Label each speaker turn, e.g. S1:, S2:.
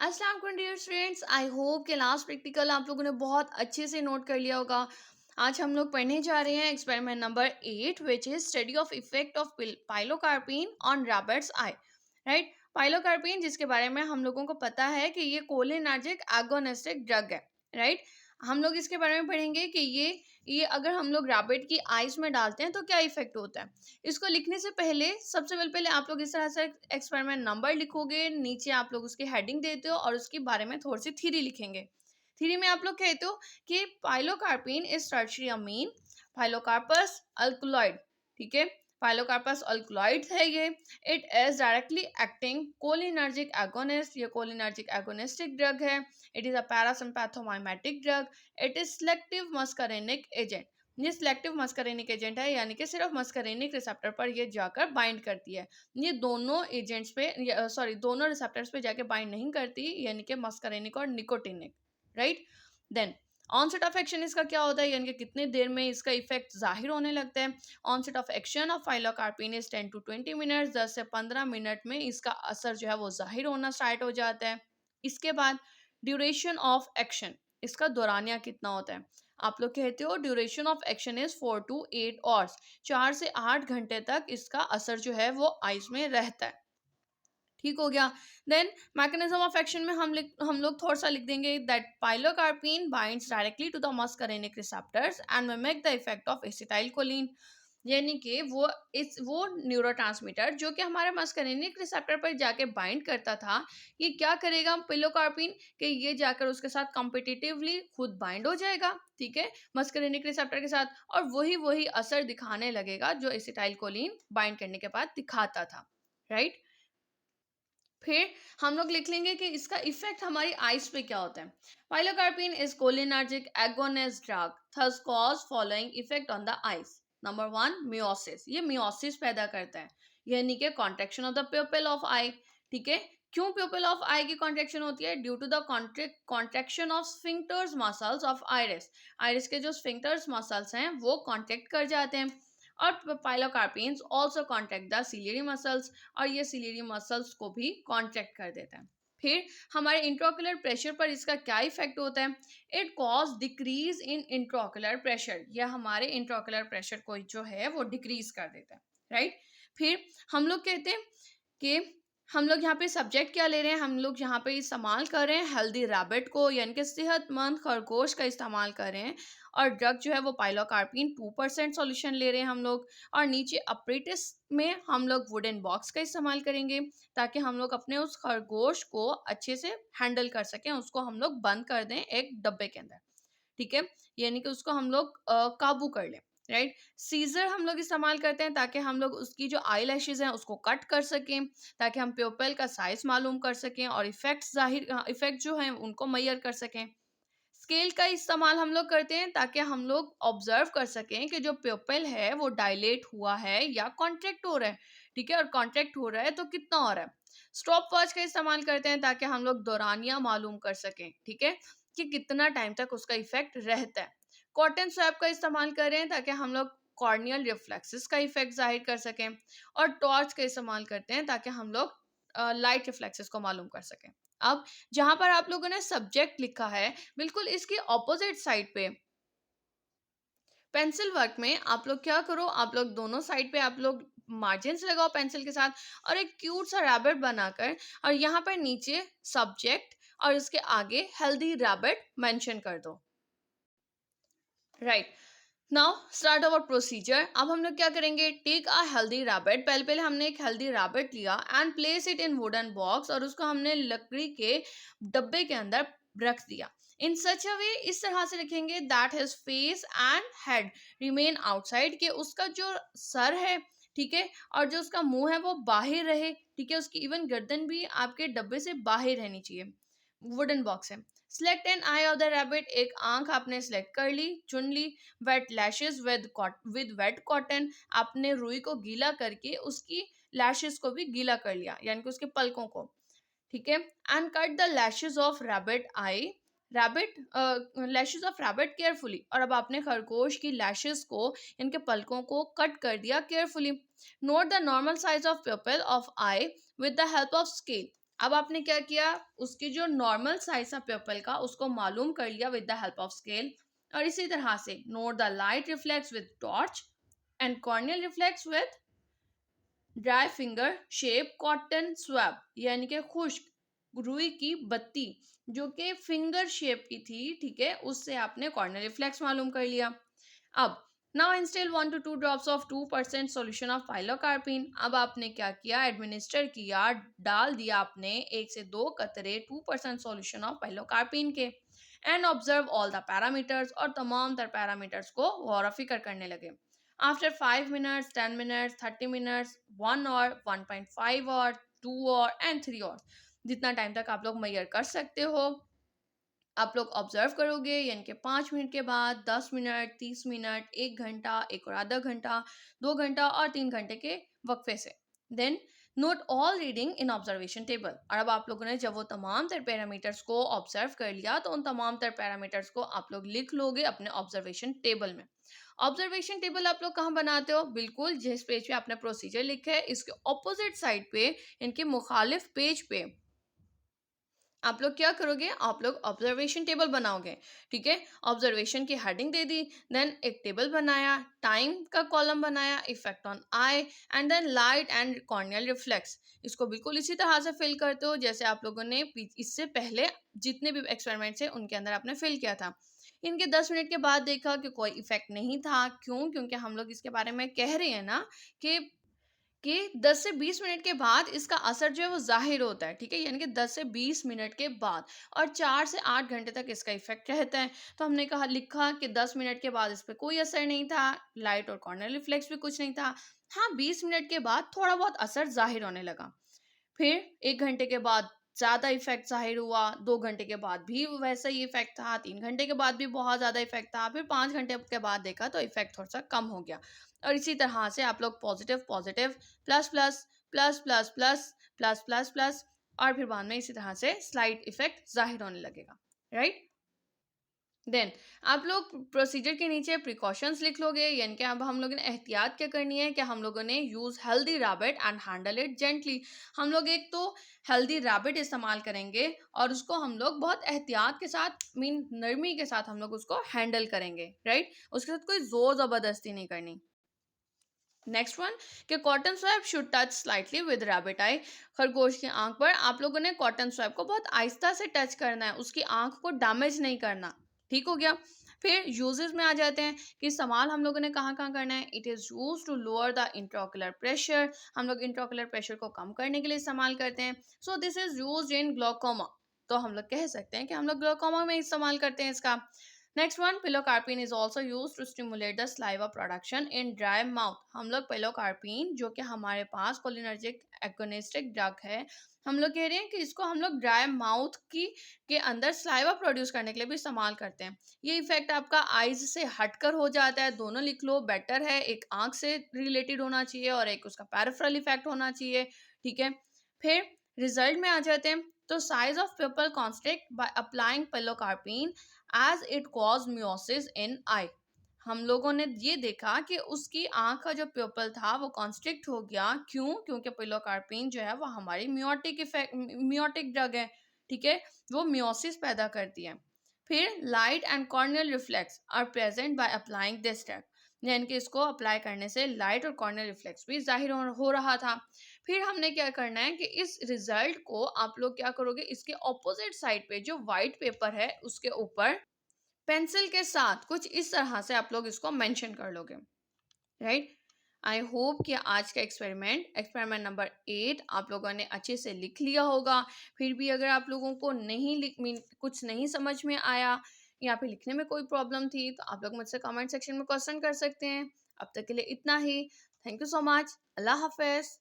S1: अस्सलाम वालेकुम dear students, I hope कि लास्ट प्रैक्टिकल आप लोगों ने बहुत अच्छे से नोट कर लिया होगा। आज हम लोग पढ़ने जा रहे हैं experiment number 8 which is study of effect of pilocarpine on rabbits I. Right, pilocarpine जिसके बारे में हम लोगों को पता है कि ये कोलिनर्जिक एगोनिस्टिक ड्रग है। राइट, हम लोग इसके बारे में पढ़ेंगे कि ये अगर हम लोग रैबिट की आइज में डालते हैं तो क्या इफेक्ट होता है। इसको लिखने से पहले सबसे पहले आप लोग इस तरह से एक्सपेरिमेंट नंबर लिखोगे, नीचे आप लोग उसकी हेडिंग देते हो और उसके बारे में थोड़ी सी थ्योरी लिखेंगे। थ्योरी में आप लोग कहते हो कि pilocarpine is tertiary amine pilocarpus alkaloid. ठीक है, पाइलोकार्पस अल्कलॉइड है ये। It is directly acting cholinergic agonist, ये कोलिनर्जिक एगोनिस्टिक ड्रग है। It is a parasympathomimetic drug. It is selective muscarinic agent, ये सिलेक्टिव मस्करेनिक एजेंट है, यानी कि सिर्फ मस्करेनिक रिसेप्टर पर ये जाकर बाइंड करती है। ये दोनों एजेंट्स पे दोनों रिसेप्टर्स पे जाके बाइंड नहीं करती, यानी कि मस्करेनिक और nicotinic. Right, then onset of action इसका क्या होता है, यानी कि कितने देर में इसका इफेक्ट जाहिर होने लगता है। Onset of action of pilocarpine is 10 to 20 minutes, 10 से 15 मिनट में इसका असर जो है वो जाहिर होना स्टार्ट हो जाता है। इसके बाद ड्यूरेशन ऑफ एक्शन, इसका दौरानिया कितना होता है। आप लोग कहते हो duration of action is 4 to 8 hours, 4 से 8 घंटे तक इसका असर जो है वो आइज में रहता है। ठीक हो गया। देन मैकेनिज्म ऑफ एक्शन में हम लोग थोड़ा सा लिख देंगे that pilocarpine binds directly to the muscarinic receptors and mimic the effect of acetylcholine, यानी कि वो न्यूरोट्रांसमीटर जो कि हमारे मस्करेनिक रिसेप्टर पर जाके बाइंड करता था, ये क्या करेगा पिलोकार्पिन कि ये जाकर उसके साथ कॉम्पिटिटिवली खुद बाइंड हो जाएगा। ठीक है, मस्करेनिक रिसेप्टर के साथ, और वही असर दिखाने लगेगा जो एसिटाइलकोलिन बाइंड करने के बाद दिखाता था। राइट, फिर हम लोग लिख लेंगे कि इसका इफेक्ट हमारी आइज पे क्या होता है। Pilocarpine is cholinergic agonist drug thus cause following effect on the eyes. Number 1 miosis, ये मियोसिस पैदा करता है, यानी कि contraction of the pupil of eye. ठीक है, क्यों प्यूपिल ऑफ आई की कॉन्ट्रेक्शन होती है? Due to the contraction of sphincters muscles of iris. Iris के जो स्फिंक्टर्स मसल्स हैं वो कॉन्ट्रैक्ट कर जाते हैं। और pilocarpines also contract the ciliary muscles, और ये सिलियरी मसल्स को भी कॉन्ट्रैक्ट कर देता है। फिर हमारे इंट्राओक्युलर प्रेशर पर इसका क्या इफेक्ट होता है? It cause decrease in इंट्राओक्युलर pressure, यह हमारे इंट्राओक्युलर प्रेशर को जो है वो डिक्रीज कर देता है। राइट, फिर हम लोग कहते हैं कि हम लोग यहाँ पे सब्जेक्ट क्या ले रहे हैं, हम लोग यहाँ पे इस्तेमाल कर रहे हैं हेल्दी रैबिट को, यानी कि सेहतमंद खरगोश का इस्तेमाल कर रहे हैं। और ड्रग जो है वो पाइलोकार्पिन 2% सॉल्यूशन ले रहे हैं हम लोग। और नीचे अप्रेटिस में हम लोग वुडन बॉक्स का इस्तेमाल करेंगे ताकि हम लोग अपने उस खरगोश को अच्छे से हैंडल कर सकें, उसको हम लोग बंद कर दें एक डब्बे के अंदर। ठीक है, यानी कि उसको हम लोग काबू कर लें। राइट, सीजर हम लोग इस्तेमाल करते हैं ताकि हम लोग उसकी जो आई लैशेज हैं उसको कट कर सकें, ताकि हम प्यूपल का साइज मालूम कर सकें और इफेक्ट जो हैं उनको मैयर कर सकें। स्केल का इस्तेमाल हम लोग करते हैं ताकि हम लोग ऑब्जर्व कर सकें कि जो प्यूपल है वो डायलेट हुआ है या कॉन्ट्रैक्ट हो रहा है। ठीक है, और कॉन्ट्रैक्ट हो रहा है तो कितना हो रहा है। स्टॉप वॉच का इस्तेमाल करते हैं ताकि हम लोग दौरानिया मालूम कर सकें। ठीक है, कि कितना टाइम तक उसका इफेक्ट रहता है। कॉटन स्वैप का इस्तेमाल कर रहे हैं ताकि हम लोग कॉर्नियल रिफ्लेक्सेस का इफेक्ट जाहिर कर सकें। और टॉर्च का इस्तेमाल करते हैं ताकि हम लोग लाइट रिफ्लेक्सेस को मालूम कर सकें। अब जहां पर आप लोगों ने सब्जेक्ट लिखा है, बिल्कुल इसके ऑपोजिट साइड पे पेंसिल वर्क में आप लोग क्या करो, आप लोग दोनों साइड पे आप लोग मार्जिन्स लगाओ पेंसिल के साथ, और एक क्यूट सा रैबिट बनाकर, और यहाँ पर नीचे सब्जेक्ट और इसके आगे हेल्दी रैबिट मेंशन कर दो। Right, now start our procedure. अब हम लोग क्या करेंगे, टेक अ हेल्दी रैबिट, पहले हमने एक हेल्दी रैबिट लिया and place it in wooden box, और उसको हमने लकड़ी के डब्बे के अंदर रख दिया। इन सच अ वे, इस तरह से रखेंगे that his face and head remain outside, के उसका जो सर है, ठीक है, और जो उसका मुंह है वो बाहर रहे। ठीक है, उसकी इवन गर्दन भी आपके डब्बे से बाहर रहनी चाहिए। वुडन बॉक्स है। Select an eye of the rabbit, एक आंख आपने सिलेक्ट कर ली, चुन ली। Wet lashes with wet cotton, आपने रुई को गीला करके उसकी लैशेस को भी गीला कर लिया, यानी कि उसके पलकों को। ठीक है, and cut the lashes of rabbit I, rabbit lashes of rabbit carefully, और अब आपने खरगोश की लैशेस को, इनके पलकों को कट कर दिया carefully. Note the normal size of प्यूपिल of I with the help of scale, अब आपने क्या किया, उसकी जो नॉर्मल साइज है पिपल का उसको मालूम कर लिया with the help of scale. और इसी तरह से note the light reflects with torch and corneal reflects with dry finger shape cotton swab, यानी कि खुश्क रुई की बत्ती जो कि फिंगर शेप की थी, ठीक है, उससे आपने कॉर्नियल रिफ्लेक्स मालूम कर लिया। अब now install 1 to 2 drops of 2% solution of pilocarpine. अब आपने क्या किया, एडमिनिस्टर किया, डाल दिया आपने 1 से 2 कतरे 2% सॉल्यूशन ऑफ पाइलोकार्पिन के, and observe all the parameters, और तमाम तर पैरामीटर्स को गौर फिक्र करने लगे। After 5 minutes, 10 minutes, 30 minutes, 1 hour, 1.5 hour, 2 hour and 3 hour, जितना टाइम तक आप लोग मेजर कर सकते हो आप लोग ऑब्जर्व करोगे, यानी कि 5 मिनट के बाद 10 मिनट, 30 मिनट, 1 घंटा, 1 और आधा घंटा, 2 घंटा और 3 घंटे के वक्फे से। Then note all reading in observation table. और अब आप लोगों ने जब वो तमाम तर पैरामीटर्स को ऑब्जर्व कर लिया तो उन तमाम तर पैरामीटर्स को आप लोग लिख लोगे अपने ऑब्जर्वेशन टेबल में। ऑब्जर्वेशन टेबल आप लोग कहाँ बनाते हो, बिल्कुल जिस पेज पे आपने प्रोसीजर लिखा है इसके ऑपोजिट साइड पे, इनके मुखालिफ पेज पे आप लोग क्या करोगे, आप लोग ऑब्जर्वेशन टेबल बनाओगे। ठीक है, ऑब्जर्वेशन की हेडिंग दे दी, देन एक टेबल बनाया, टाइम का कॉलम बनाया, effect on eye, and then light and corneal reflex. इसको बिल्कुल इसी तरह से फिल करते हो जैसे आप लोगों ने इससे पहले जितने भी एक्सपेरिमेंट्स है उनके अंदर आपने फिल किया था। इनके 10 मिनट के बाद देखा कि कोई इफेक्ट नहीं था। क्यों? क्योंकि हम लोग इसके बारे में कह रहे हैं ना कि 10 से 20 मिनट के बाद इसका असर जो है वो ज़ाहिर होता है, ठीक है, यानी कि 10 से 20 मिनट के बाद, और 4 से 8 घंटे तक इसका इफेक्ट रहता है। तो हमने कहा लिखा कि 10 मिनट के बाद इस पे कोई असर नहीं था, लाइट और कॉर्नर रिफ्लेक्स भी कुछ नहीं था। हाँ, 20 मिनट के बाद थोड़ा बहुत असर ज़ाहिर होने लगा। फिर 1 घंटे के बाद ज़्यादा इफेक्ट ज़ाहिर हुआ, 2 घंटे के बाद भी वैसा ही इफेक्ट था, 3 घंटे के बाद भी बहुत ज़्यादा इफेक्ट था, फिर 5 घंटे के बाद देखा तो इफेक्ट थोड़ा-सा कम हो गया। और इसी तरह से आप लोग positive, positive, plus, plus, plus, plus, plus, plus, plus, plus, और फिर बाद में इसी तरह से स्लाइड इफेक्ट ज़ाहिर होने लगेगा, राइट? देन आप लोग प्रोसीजर के नीचे प्रिकॉशंस लिख लोगे, यानी कि अब हम लोगों ने एहतियात क्या करनी है कि हम लोगों ने use healthy rabbit and handle it gently. हम लोग एक तो हेल्दी रैबिट इस्तेमाल करेंगे और उसको हम लोग बहुत एहतियात के साथ, मीन नरमी के साथ हम लोग उसको हैंडल करेंगे, राइट? उसके साथ कोई ज़ोर ज़बरदस्ती नहीं करनी। नेक्स्ट वन, कि cotton swab should touch slightly with rabbit eye. खरगोश की आंख पर आप लोगों ने कॉटन स्वैब को बहुत आहिस्ता से टच करना है, उसकी आंख को डैमेज नहीं करना। ठीक हो गया। फिर यूजेस में आ जाते हैं कि इस्तेमाल हम लोगों ने कहाँ कहाँ करना है। It is use to lower the intraocular pressure. हम लोग इंट्राओकुलर प्रेशर को कम करने के लिए इस्तेमाल करते हैं। So this is use in glaucoma. तो हम लोग कह सकते हैं कि हम लोग ग्लोकोमा में इस्तेमाल करते हैं इसका। Next one, pilocarpine is also use to stimulate the saliva production in dry mouth. हम लोग पिलोकार्पिन जो कि हमारे पास कोलिनर्जिक एगोनिस्टिक ड्रग है, हम लोग कह रहे हैं कि इसको हम लोग ड्राई माउथ की के अंदर स्लाइवा प्रोड्यूस करने के लिए भी इस्तेमाल करते हैं। ये इफेक्ट आपका आइज से हटकर हो जाता है, दोनों लिख लो, बेटर है। एक आंख से रिलेटेड होना चाहिए और एक उसका पैरिफेरल इफेक्ट होना चाहिए, ठीक है। फिर रिजल्ट में आ जाते हैं। तो size of pupil constrict by applying pilocarpine as it cause miosis in eye. हम लोगों ने ये देखा कि उसकी आंख का जो प्यूपल था वो कॉन्स्ट्रिक्ट हो गया। क्यों? क्योंकि पिलोकार्पिन जो है वो हमारी मियोटिक इफेक्ट, मियोटिक ड्रग है, ठीक है, वो मियोसिस पैदा करती है। फिर light and corneal reflex are present by applying this drug, यानी कि इसको अप्लाई करने से लाइट और कॉर्नियल रिफ्लेक्स भी जाहिर हो रहा था। फिर हमने क्या करना है कि इस रिजल्ट को आप लोग क्या करोगे, इसके ऑपोजिट साइड पे जो वाइट पेपर है उसके ऊपर पेंसिल के साथ कुछ इस तरह से आप लोग इसको मेंशन कर लोगे, राइट? आई होप कि आज का एक्सपेरिमेंट नंबर 8 आप लोगों ने अच्छे से लिख लिया होगा। फिर भी अगर आप लोगों को नहीं कुछ नहीं समझ में आया या फिर लिखने में कोई प्रॉब्लम थी तो आप लोग मुझसे कमेंट सेक्शन में क्वेश्चन कर सकते हैं। अब तक के लिए इतना ही। Thank you so much. अल्लाह हाफिज।